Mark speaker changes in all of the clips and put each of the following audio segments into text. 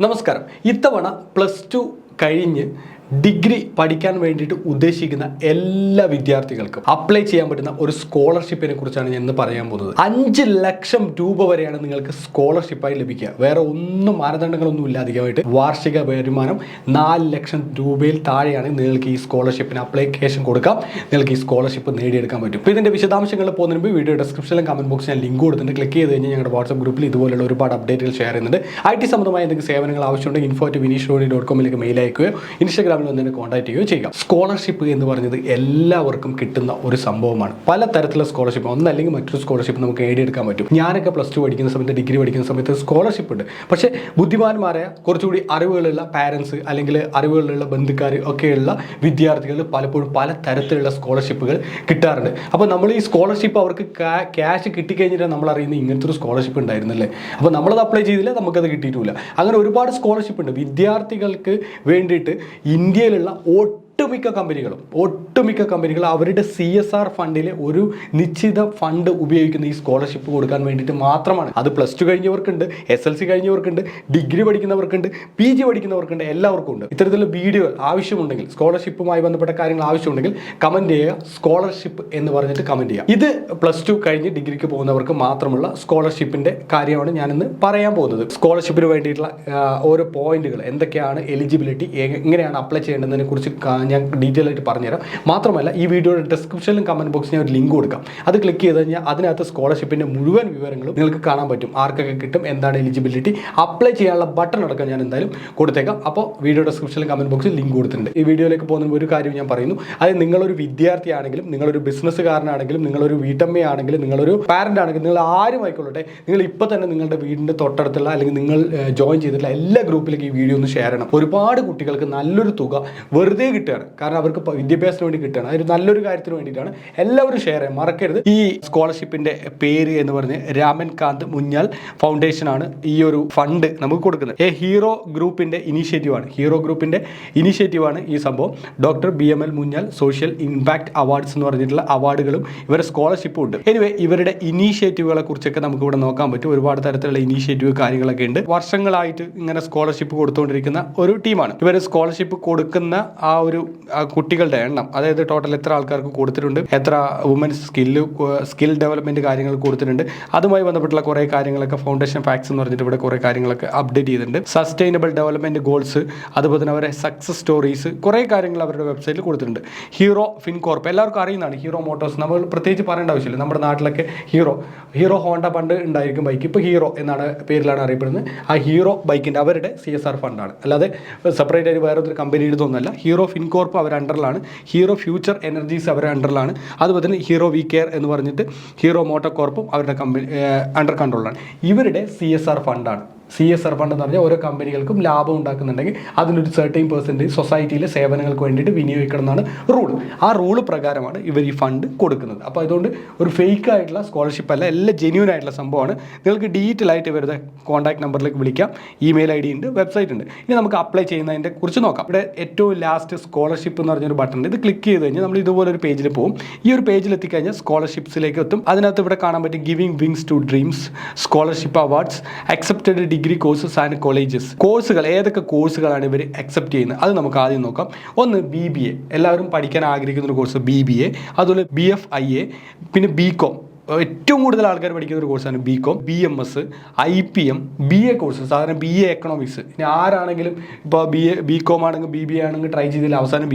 Speaker 1: നമസ്കാരം. ഇത്തവണ +2 കഴിഞ്ഞ് ഡിഗ്രി പഠിക്കാൻ വേണ്ടിയിട്ട് ഉദ്ദേശിക്കുന്ന എല്ലാ വിദ്യാർത്ഥികൾക്കും അപ്ലൈ ചെയ്യാൻ പറ്റുന്ന ഒരു സ്കോളർഷിപ്പിനെ കുറിച്ചാണ് ഞാൻ ഇന്ന് പറയാൻ പോകുന്നത്. 5 ലക്ഷം രൂപ വരെയാണ് നിങ്ങൾക്ക് സ്കോളർഷിപ്പായി ലഭിക്കുക. വേറെ ഒന്നും മാനദണ്ഡങ്ങളൊന്നും ഇല്ല. അധികമായിട്ട് വാർഷിക വരുമാനം 4 ലക്ഷം രൂപയിൽ താഴെയാണ് നിങ്ങൾക്ക് ഈ സ്കോളർഷിപ്പിന് അപ്ലിക്കേഷൻ കൊടുക്കാം. നിങ്ങൾക്ക് ഈ സ്കോളർഷിപ്പ് നേടിയെടുക്കാൻ പറ്റും. ഇപ്പോൾ ഇതിന്റെ വിശദാംശങ്ങൾ പോകുന്നതിന് മുമ്പ് വീഡിയോ ഡിസ്ക്രിപ്ഷനിലും കമന്റ് ബോക്സിൽ ഞാൻ ലിങ്ക് കൊടുത്തിട്ടുണ്ട്. ക്ലിക്ക് ചെയ്ത് കഴിഞ്ഞാൽ ഞങ്ങളുടെ വാട്സ്ആപ്പ് ഗ്രൂപ്പിൽ ഇതുപോലുള്ള ഒരുപാട് അപ്ഡേറ്റുകൾ ഷെയർ ചെയ്യുന്നുണ്ട്. IT സംബന്ധമായ എന്തെങ്കിലും സേവനങ്ങൾ ആവശ്യമുണ്ടെങ്കിൽ info@vinishroy.com മെയിലയക്കുകയോ ഇൻസ്റ്റാഗ്രാമിൽ ഒന്ന് കോൺടാക്ട് ചെയ്യുകയോ ചെയ്യുക. സ്കോളർഷിപ്പ് എന്ന് പറഞ്ഞത് എല്ലാവർക്കും കിട്ടുന്ന ഒരു സംഭവമാണ്. പല തരത്തിലുള്ള സ്കോളർഷിപ്പ്, ഒന്നല്ലെങ്കിൽ മറ്റൊരു സ്കോളർഷിപ്പ് നമുക്ക് നേടിയെടുക്കാൻ പറ്റും. ഞാനൊക്കെ +2 പഠിക്കുന്ന സമയത്ത്, ഡിഗ്രി പഠിക്കുന്ന സമയത്ത് സ്കോളർഷിപ്പ് ഉണ്ട്. പക്ഷേ ബുദ്ധിമാന്മാരായ കുറച്ചുകൂടി അറിവുകളുള്ള പാരൻസ് അല്ലെങ്കിൽ അറിവുകളുള്ള ബന്ധുക്കാർ ഒക്കെയുള്ള വിദ്യാർത്ഥികൾ പലപ്പോഴും പല തരത്തിലുള്ള സ്കോളർഷിപ്പുകൾ കിട്ടാറുണ്ട്. അപ്പോൾ നമ്മൾ ഈ സ്കോളർഷിപ്പ് അവർക്ക് ക്യാഷ് കിട്ടിക്കഴിഞ്ഞിട്ട് നമ്മൾ അറിയുന്നത് ഇങ്ങനത്തെ ഒരു സ്കോളർഷിപ്പ് ഉണ്ടായിരുന്നല്ലേ, അപ്പോൾ നമ്മളത് അപ്ലൈ ചെയ്തില്ല, നമുക്കത് കിട്ടിയിട്ടില്ല. അങ്ങനെ ഒരുപാട് സ്കോളർഷിപ്പ് ഉണ്ട് വിദ്യാർത്ഥികൾക്ക് വേണ്ടിയിട്ട്. ഇന്ത്യയിലുള്ള ഒട്ടുമിക്ക കമ്പനികളും അവരുടെ CSR ഫണ്ടിലെ ഒരു നിശ്ചിത ഫണ്ട് ഉപയോഗിക്കുന്ന ഈ സ്കോളർഷിപ്പ് കൊടുക്കാൻ വേണ്ടിയിട്ട് മാത്രമാണ്. അത് +2 കഴിഞ്ഞവർക്കുണ്ട്, SLC കഴിഞ്ഞവർക്കുണ്ട്, ഡിഗ്രി പഠിക്കുന്നവർക്കുണ്ട്, PG പഠിക്കുന്നവർക്കുണ്ട്, എല്ലാവർക്കും ഉണ്ട്. ഇത്തരത്തിലുള്ള വീഡിയോകൾ ആവശ്യമുണ്ടെങ്കിൽ, സ്കോളർഷിപ്പുമായി ബന്ധപ്പെട്ട കാര്യങ്ങൾ ആവശ്യമുണ്ടെങ്കിൽ കമൻറ്റ് ചെയ്യുക. സ്കോളർഷിപ്പ് എന്ന് പറഞ്ഞിട്ട് കമൻറ്റ് ചെയ്യുക. ഇത് +2 കഴിഞ്ഞ് ഡിഗ്രിക്ക് പോകുന്നവർക്ക് മാത്രമുള്ള സ്കോളർഷിപ്പിൻ്റെ കാര്യമാണ് ഞാനിന്ന് പറയാൻ പോകുന്നത്. സ്കോളർഷിപ്പിന് വേണ്ടിയിട്ടുള്ള ഓരോ പോയിന്റുകൾ എന്തൊക്കെയാണ്, എലിജിബിലിറ്റി എങ്ങനെയാണ് അപ്ലൈ ചെയ്യേണ്ടതിനെ കുറിച്ച് ഞാൻ ഡീറ്റെയിൽ ആയിട്ട് പറഞ്ഞുതരാം. മാത്രമല്ല ഈ വീഡിയോയുടെ ഡിസ്ക്രിപ്ഷനിലും കമന്റ് ബോക്സിൽ ഒരു ലിങ്ക് കൊടുക്കാം. അത് ക്ലിക്ക് ചെയ്ത് കഴിഞ്ഞാൽ അതിനകത്ത് സ്കോളർഷിപ്പിന്റെ മുഴുവൻ വിവരങ്ങളും നിങ്ങൾക്ക് കാണാൻ പറ്റും. ആർക്കൊക്കെ കിട്ടും, എന്താണ് എലിജിബിലിറ്റി, അപ്ലൈ ചെയ്യാനുള്ള ബട്ടൺ അടക്കം ഞാൻ എന്തായാലും കൊടുത്തേക്കാം. അപ്പോൾ വീഡിയോ ഡിസ്ക്രിപ്ഷനിലും കമന്റ് ബോക്സിൽ ലിങ്ക് കൊടുത്തിട്ടുണ്ട്. ഈ വീഡിയോയിലേക്ക് പോകുന്ന ഒരു കാര്യം ഞാൻ പറയുന്നു. അത് നിങ്ങളൊരു വിദ്യാർത്ഥിയാണെങ്കിലും, നിങ്ങളൊരു ബിസിനസ്സുകാരനാണെങ്കിലും, നിങ്ങളൊരു വീട്ടമ്മയാണെങ്കിലും, നിങ്ങളൊരു പാരന്റ് ആണെങ്കിലും, നിങ്ങൾ ആരും ആയിക്കൊള്ളട്ടെ, നിങ്ങൾ ഇപ്പോൾ തന്നെ നിങ്ങളുടെ വീടിന്റെ തൊട്ടടുത്തുള്ള അല്ലെങ്കിൽ നിങ്ങൾ ജോയിൻ ചെയ്തിട്ടുള്ള എല്ലാ ഗ്രൂപ്പിലേക്ക് ഈ വീഡിയോ ഒന്ന് ഷെയർ ചെയ്യണം. ഒരുപാട് കുട്ടികൾക്ക് നല്ലൊരു തുക വെറുതെ കിട്ടുകയാണ്. കാരണം അവർക്ക് വിദ്യാഭ്യാസത്തിന് വേണ്ടി കിട്ടുകയാണ്. അതൊരു നല്ലൊരു കാര്യത്തിന് വേണ്ടിയിട്ടാണ്. എല്ലാവരും ഷെയർ ചെയ്യാൻ മറക്കരുത്. ഈ സ്കോളർഷിപ്പിന്റെ പേര് എന്ന് പറഞ്ഞ് രാമൻകാന്ത് മുഞ്ഞാൽ ഫൗണ്ടേഷൻ ആണ് ഈ ഒരു ഫണ്ട് നമുക്ക് കൊടുക്കുന്നത്. ഹീറോ ഗ്രൂപ്പിന്റെ ഇനീഷ്യേറ്റീവാണ് ഈ സംഭവം. Doctor BML Munjal social impact awards എന്ന് പറഞ്ഞിട്ടുള്ള അവാർഡുകളും ഇവരുടെ സ്കോളർഷിപ്പും ഉണ്ട്. എനിവേ ഇവരുടെ ഇനീഷ്യേറ്റീവുകളെ കുറിച്ചൊക്കെ നമുക്ക് ഇവിടെ നോക്കാൻ പറ്റും. ഒരുപാട് തരത്തിലുള്ള ഇനീഷ്യേറ്റീവ് കാര്യങ്ങളൊക്കെ ഉണ്ട്. വർഷങ്ങളായിട്ട് ഇങ്ങനെ സ്കോളർഷിപ്പ് കൊടുത്തുകൊണ്ടിരിക്കുന്ന ഒരു ടീമാണ്. ഇവർ സ്കോളർഷിപ്പ് കൊടുക്കുന്ന ആ ഒരു കുട്ടികളുടെ എണ്ണം, അതായത് ടോട്ടൽ എത്ര ആൾക്കാർക്ക് കൊടുത്തിട്ടുണ്ട്, എത്ര വുമൻസ് സ്കിൽ ഡെവലപ്മെന്റ് കാര്യങ്ങൾ കൊടുത്തിട്ടുണ്ട്, അതുമായി ബന്ധപ്പെട്ടുള്ള കുറേ കാര്യങ്ങളൊക്കെ ഫൗണ്ടേഷൻ ഫാക്ട്സ് എന്ന് പറഞ്ഞിട്ട് ഇവിടെ കുറേ കാര്യങ്ങളൊക്കെ അപ്ഡേറ്റ് ചെയ്തിട്ടുണ്ട്. സസ്റ്റൈനബിൾ ഡെവലപ്മെന്റ് ഗോൾസ്, അതുപോലെ തന്നെ അവരുടെ സക്സസ് സ്റ്റോറീസ്, കുറേ കാര്യങ്ങൾ അവരുടെ വെബ്സൈറ്റിൽ കൊടുത്തിട്ടുണ്ട്. ഹീറോ ഫിൻകോർപ്പ് എല്ലാവർക്കും അറിയുന്നതാണ്. ഹീറോ മോട്ടോഴ്സ് നമ്മൾ പ്രത്യേകിച്ച് പറയേണ്ട ആവശ്യമില്ല. നമ്മുടെ നാട്ടിലൊക്കെ ഹീറോ ഹോണ്ട പണ്ട് ഉണ്ടായിരിക്കും ബൈക്ക്, ഇപ്പോൾ ഹീറോ എന്നാണ് പേരിലാണ് അറിയപ്പെടുന്നത്. ആ ഹീറോ ബൈക്കിൻ്റെ അവരുടെ CSR ഫണ്ടാണ്, അല്ലാതെ സെപ്പറേറ്റ് ആയിട്ട് വേറെ ഒരു കമ്പനിയുടെ ഒന്നുമല്ല. ഹീറോ ഫിൻകോർപ്പ് അവരുടെ അണ്ടറിലാണ്, ഹീറോ ഫ്യൂച്ചർ എനർജീസ് അവരുടെ അണ്ടറിലാണ്, അതുപോലെ തന്നെ ഹീറോ വി കെയർ എന്ന് പറഞ്ഞിട്ട് ഹീറോ മോട്ടോർ കോർപ്പും അവരുടെ കമ്പനി അണ്ടർ കൺട്രോളാണ്. ഇവരുടെ CSR ഫണ്ടാണ്. CSR ഫണ്ട് എന്ന് പറഞ്ഞാൽ ഓരോ കമ്പനികൾക്കും ലാഭം ഉണ്ടാക്കുന്നുണ്ടെങ്കിൽ അതിനൊരു 30% സൊസൈറ്റിയിലെ സേവനങ്ങൾക്ക് വേണ്ടിയിട്ട് വിനിയോഗിക്കണം എന്നാണ് റൂൾ. ആ റൂള് പ്രകാരമാണ് ഇവർ ഈ ഫണ്ട് കൊടുക്കുന്നത്. അപ്പോൾ അതുകൊണ്ട് ഒരു ഫേക്ക് ആയിട്ടുള്ള സ്കോളർഷിപ്പ് അല്ല, എല്ലാം ജെന്യൂൻ ആയിട്ടുള്ള സംഭവമാണ്. നിങ്ങൾക്ക് ഡീറ്റെയിൽ ആയിട്ട് ഇവരുടെ കോൺടാക്ട് നമ്പറിലേക്ക് വിളിക്കാം. ഇമെയിൽ ID ഉണ്ട്, വെബ്സൈറ്റ് ഉണ്ട്. ഇനി നമുക്ക് അപ്ലൈ ചെയ്യുന്നതിൻ്റെ കുറിച്ച് നോക്കാം. ഇവിടെ ഏറ്റവും ലാസ്റ്റ് സ്കോളർഷിപ്പ് എന്ന് പറഞ്ഞൊരു ബട്ടൺ ഉണ്ട്. ഇത് ക്ലിക്ക് ചെയ്ത് കഴിഞ്ഞാൽ നമ്മൾ ഇതുപോലൊരു പേജിൽ പോകും. ഈ ഒരു പേജിൽ എത്തിക്കഴിഞ്ഞാൽ സ്കോളർഷിപ്സിലേക്ക് എത്തും. അതിനകത്ത് ഇവിടെ കാണാൻ പറ്റും giving wings to dreams, scholarship awards, accepted degree courses and colleges. കോഴ്സുകൾ ഏതൊക്കെ കോഴ്സുകളാണ് ഇവർ അക്സെപ്റ്റ് ചെയ്യുന്നത് അത് നമുക്ക് ആദ്യം നോക്കാം. ഒന്ന് BBA, എല്ലാവരും പഠിക്കാൻ ആഗ്രഹിക്കുന്ന ഒരു കോഴ്സ് BBA, അതുപോലെ BFIA, പിന്നെ BCom. ഏറ്റവും കൂടുതൽ ആൾക്കാർ പഠിക്കുന്ന ഒരു കോഴ്സാണ് BCom, BMS, IPM, BA course, സാധാരണ BA എക്കണോമിക്സ്. ഇനി ആരാണെങ്കിലും ഇപ്പോൾ BCom ആണെങ്കിൽ BBA ആണെങ്കിൽ ട്രൈ ചെയ്തില്ല, അവസാനം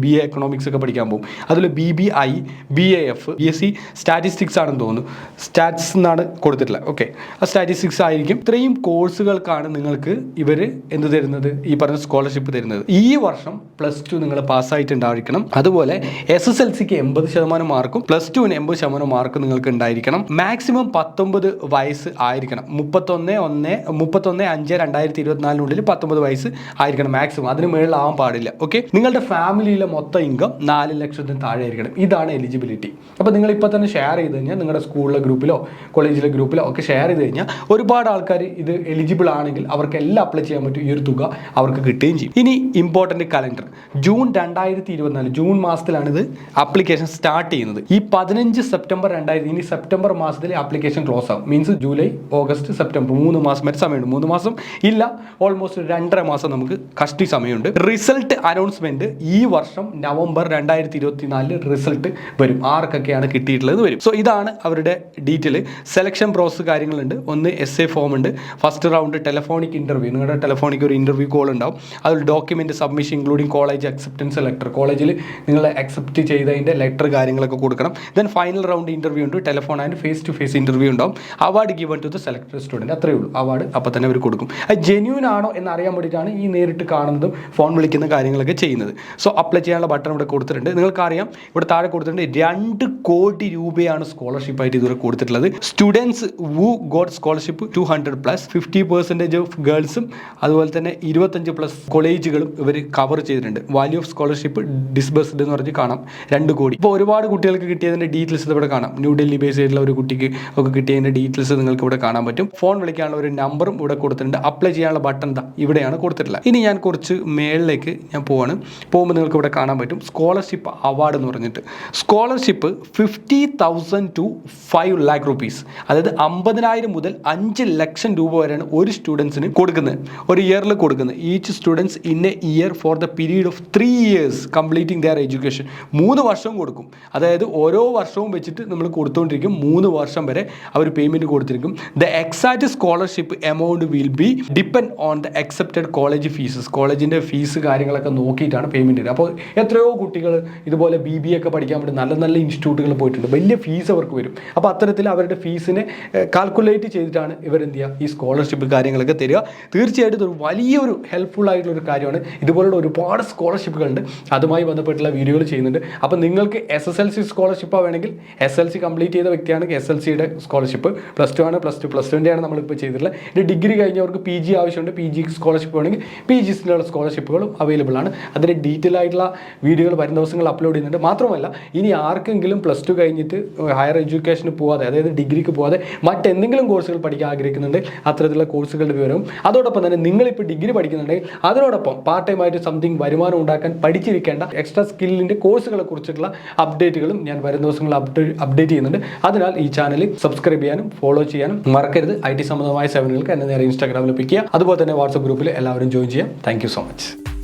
Speaker 1: BA എക്കണോമിക്സ് ഒക്കെ പഠിക്കാൻ പോകും. അതിൽ BBI, BAF, BSc സ്റ്റാറ്റിസ്റ്റിക്സ് ആണെന്ന് തോന്നുന്നു, സ്റ്റാറ്റ്സ് എന്നാണ് കൊടുത്തിട്ടുള്ളത്. ഓക്കെ, ആ സ്റ്റാറ്റിസ്റ്റിക്സ് ആയിരിക്കും. ഇത്രയും കോഴ്സുകൾക്കാണ് നിങ്ങൾക്ക് ഇവർ എന്ത് തരുന്നത്, ഈ പറഞ്ഞ സ്കോളർഷിപ്പ് തരുന്നത്. ഈ വർഷം +2 നിങ്ങൾ പാസ്സായിട്ടുണ്ടായിരിക്കണം. അതുപോലെ SSLCക്ക് 80% മാർക്കും +2ന് 80% മാർക്കും നിങ്ങൾ ഉണ്ടായിരിക്കണം. മാക്സിമം 19 വയസ്സ് ആയിരിക്കണം. 31/5/2024 19 വയസ്സ് ആയിരിക്കണം മാക്സിമം. അതിന് മുകളിലാവാൻ പാടില്ല. ഓക്കെ, നിങ്ങളുടെ ഫാമിലിയിലെ മൊത്തം ഇൻകം 4 ലക്ഷത്തിന് താഴെ ആയിരിക്കണം. ഇതാണ് എലിജിബിലിറ്റി. അപ്പോൾ നിങ്ങൾ ഇപ്പോൾ തന്നെ ഷെയർ ചെയ്ത് കഴിഞ്ഞാൽ നിങ്ങളുടെ സ്കൂളിലെ ഗ്രൂപ്പിലോ കോളേജിലെ ഗ്രൂപ്പിലോ ഒക്കെ ഷെയർ ചെയ്ത് കഴിഞ്ഞാൽ ഒരുപാട് ആൾക്കാർ ഇത് എലിജിബിൾ ആണെങ്കിൽ അവർക്ക് എല്ലാം അപ്ലൈ ചെയ്യാൻ പറ്റും. ഈ ഒരു തുക അവർക്ക് കിട്ടുകയും ചെയ്യും. ഇനി ഇമ്പോർട്ടൻറ്റ് കലണ്ടർ, ജൂൺ 2024 ജൂൺ മാസത്തിലാണ് ഇത് ആപ്ലിക്കേഷൻ സ്റ്റാർട്ട് ചെയ്യുന്നത്. ഈ 15 സെപ്റ്റംബർ 2024 ഇനി സെപ്റ്റംബർ മാസത്തിൽ ആപ്ലിക്കേഷൻ ക്ലോസ് ആവും. മീൻസ് ജൂലൈ, ഓഗസ്റ്റ്, സെപ്റ്റംബർ 3 മാസം വരെ സമയമുണ്ട്. 3 മാസം ഇല്ല, ഓൾമോസ്റ്റ് 2.5 മാസം നമുക്ക് കഷ്ടി സമയമുണ്ട്. റിസൾട്ട് അനൗൺസ്മെന്റ് ഈ വർഷം നവംബർ 2024 റിസൾട്ട് വരും. ആർക്കൊക്കെയാണ് കിട്ടിയിട്ടുള്ളത് വരും. സോ ഇതാണ് അവരുടെ ഡീറ്റെയിൽ. സെലക്ഷൻ പ്രോസസ് കാര്യങ്ങളുണ്ട്. ഒന്ന് SA ഫോം ഉണ്ട്. ഫസ്റ്റ് റൗണ്ട് ടെലഫോണിക് ഇന്റർവ്യൂ, നിങ്ങളുടെ ടെലഫോണിക് ഒരു ഇന്റർവ്യൂ കോൾ ഉണ്ടാവും. അതിൽ document submission including college acceptance letter, കോളേജിൽ നിങ്ങൾ അക്സെപ്റ്റ് ചെയ്തതിൻ്റെ ലെറ്റർ കാര്യങ്ങളൊക്കെ കൊടുക്കണം. ദെൻ ഫൈനൽ റൗണ്ട് ഇന്റർവ്യൂ ഉണ്ട്. Telephone and face to face interview ഉണ്ടാവും. Award given to the selected student. അത്രയേ ഉള്ളൂ. അവാർഡ് അപ്പോൾ തന്നെ അവർ കൊടുക്കും. അത് ജെന്യൂൻ ആണോ എന്ന് അറിയാൻ വേണ്ടിയിട്ടാണ് ഈ നേരിട്ട് കാണുന്നതും ഫോൺ വിളിക്കുന്ന കാര്യങ്ങളൊക്കെ ചെയ്യുന്നത്. സോ അപ്ലൈ ചെയ്യാനുള്ള ബട്ടൺ ഇവിടെ കൊടുത്തിട്ടുണ്ട്. നിങ്ങൾക്കറിയാം ഇവിടെ താഴെ കൊടുത്തിട്ടുണ്ട് 2 കോടി രൂപയാണ് സ്കോളർഷിപ്പായിട്ട് ഇതുവരെ കൊടുത്തിട്ടുള്ളത്. Students who got scholarship 200+, 50% of ഗേൾസും അതുപോലെ തന്നെ 25+ കോളേജുകളും ഇവർ കവർ ചെയ്തിട്ടുണ്ട്. വാല്യൂ ഓഫ് സ്കോളർഷിപ്പ് ഡിസ്ബേഴ്സ്ഡ് എന്ന് പറഞ്ഞ് കാണാം 2 കോടി. ഇപ്പോൾ ഒരുപാട് കുട്ടികൾക്ക് കിട്ടിയതിൻ്റെ ഡീറ്റെയിൽസ് ഇവിടെ കാണാം. ന്യൂഡൽഹി ബേസ് ആയിട്ടുള്ള ഒരു കുട്ടിക്ക് ഒക്കെ കിട്ടിയതിൻ്റെ ഡീറ്റെയിൽസ് നിങ്ങൾക്ക് ഇവിടെ കാണാൻ പറ്റും. ഫോൺ വിളിക്കാനുള്ള ഒരു നമ്പറും ഇവിടെ കൊടുത്തിട്ടുണ്ട്. അപ്ലൈ ചെയ്യാനുള്ള ബട്ടൺ ഇവിടെയാണ് കൊടുത്തിട്ടുള്ളത്. ഇനി ഞാൻ കുറച്ച് മേളിലേക്ക് ഞാൻ പോകുമ്പോൾ നിങ്ങൾക്ക് ഇവിടെ കാണാൻ പറ്റും സ്കോളർഷിപ്പ് അവാർഡ് എന്ന് പറഞ്ഞിട്ട്. സ്കോളർഷിപ്പ് 50,000 to 5 lakh rupees, അതായത് 50,000 മുതൽ 5 ലക്ഷം രൂപ വരെയാണ് ഒരു സ്റ്റുഡൻസിന് കൊടുക്കുന്നത്, ഒരു ഇയറിൽ കൊടുക്കുന്നത്. Each students in a year for the period of 3 years completing their education. 3 വർഷം കൊടുക്കും. അതായത് ഓരോ വർഷവും വെച്ചിട്ട് നമ്മൾ കൊടുത്തുകൊണ്ടിരിക്കും. 3 വർഷം വരെ അവർ പേയ്മെൻറ്റ് കൊടുത്തിരിക്കും. The exact scholarship amount will be depend on the accepted college fees. കോളേജിൻ്റെ ഫീസ് കാര്യങ്ങളൊക്കെ നോക്കിയിട്ടാണ് പേയ്മെൻറ്റ് ചെയ്യുന്നത്. അപ്പോൾ എത്രയോ കുട്ടികൾ ഇതുപോലെ BBA ഒക്കെ പഠിക്കാൻ വേണ്ടി നല്ല നല്ല ഇൻസ്റ്റിറ്റ്യൂട്ടുകൾ പോയിട്ടുണ്ട്. വലിയ ഫീസ് അവർക്ക് വരും. അപ്പോൾ അത്തരത്തിൽ അവരുടെ ഫീസിനെ കാൽക്കുലേറ്റ് ചെയ്തിട്ടാണ് ഇവരെന്ത് ചെയ്യുക, ഈ സ്കോളർഷിപ്പ് കാര്യങ്ങളൊക്കെ തരിക. തീർച്ചയായിട്ടും ഇതൊരു വലിയൊരു ഹെൽപ്ഫുൾ ആയിട്ടുള്ളൊരു കാര്യമാണ്. ഇതുപോലുള്ള ഒരുപാട് സ്കോളർഷിപ്പുകളുണ്ട്. അതുമായി ബന്ധപ്പെട്ടുള്ള വീഡിയോകൾ ചെയ്യുന്നുണ്ട്. അപ്പോൾ നിങ്ങൾക്ക് SSLC സ്കോളർഷിപ്പ് വേണമെങ്കിൽ SLC കംപ്ലീറ്റ് ചെയ്ത വ്യക്തിയാണെങ്കിൽ SLCയുടെ സ്കോളർഷിപ്പ്, +2 ആണ്, +2 ആണ് നമ്മളിപ്പോൾ ചെയ്തിട്ടുള്ളത്. ഇനി ഡിഗ്രി കഴിഞ്ഞവർക്ക് PG ആവശ്യമുണ്ട്. PG സ്കോളർഷിപ്പ് വേണമെങ്കിൽ PGസിനുള്ള സ്കോളർഷിപ്പുകളും അവൈലബിൾ ആണ്. അതിൻ്റെ ഡീറ്റെയിൽ ആയിട്ടുള്ള വീഡിയോകൾ വരും ദിവസങ്ങൾ അപ്ലോഡ് ചെയ്യുന്നുണ്ട്. മാത്രമല്ല ഇനി ആർക്കെങ്കിലും +2 കഴിഞ്ഞിട്ട് ഹയർ എഡ്യൂക്കേഷന് പോകാതെ, അതായത് ഡിഗ്രിക്ക് പോകാതെ മറ്റെന്തെങ്കിലും കോഴ്സുകൾ പഠിക്കാൻ ആഗ്രഹിക്കുന്നുണ്ട്, അത്തരത്തിലുള്ള കോഴ്സുകളുടെ വിവരവും അതോടൊപ്പം തന്നെ നിങ്ങളിപ്പോൾ ഡിഗ്രി പഠിക്കുന്നുണ്ടെങ്കിൽ അതിനോടൊപ്പം പാർട്ട് ടൈം ആയിട്ട് സംതിങ് വരുമാനം ഉണ്ടാക്കാൻ പഠിച്ചിരിക്കേണ്ട എക്സ്ട്രാ സ്കില്ലിൻ്റെ കോഴ്സുകളെ കുറിച്ചിട്ടുള്ള അപ്ഡേറ്റുകളും ഞാൻ വരും ദിവസങ്ങളിൽ അപ്ഡേറ്റ് ചെയ്യുന്നുണ്ട്. അതിനാൽ ഈ ചാനൽ സബ്സ്ക്രൈബ് ചെയ്യാനും ഫോളോ ചെയ്യാനും മറക്കരുത്. IT സംബന്ധമായ സേവനങ്ങൾക്ക് എന്നെ നേരെ ഇൻസ്റ്റാഗ്രാമിൽ പിക്ക് ചെയ്യുക. അതുപോലെ തന്നെ വാട്സപ്പ് ഗ്രൂപ്പിൽ എല്ലാവരും ജോയിൻ ചെയ്യാം. Thank you so much.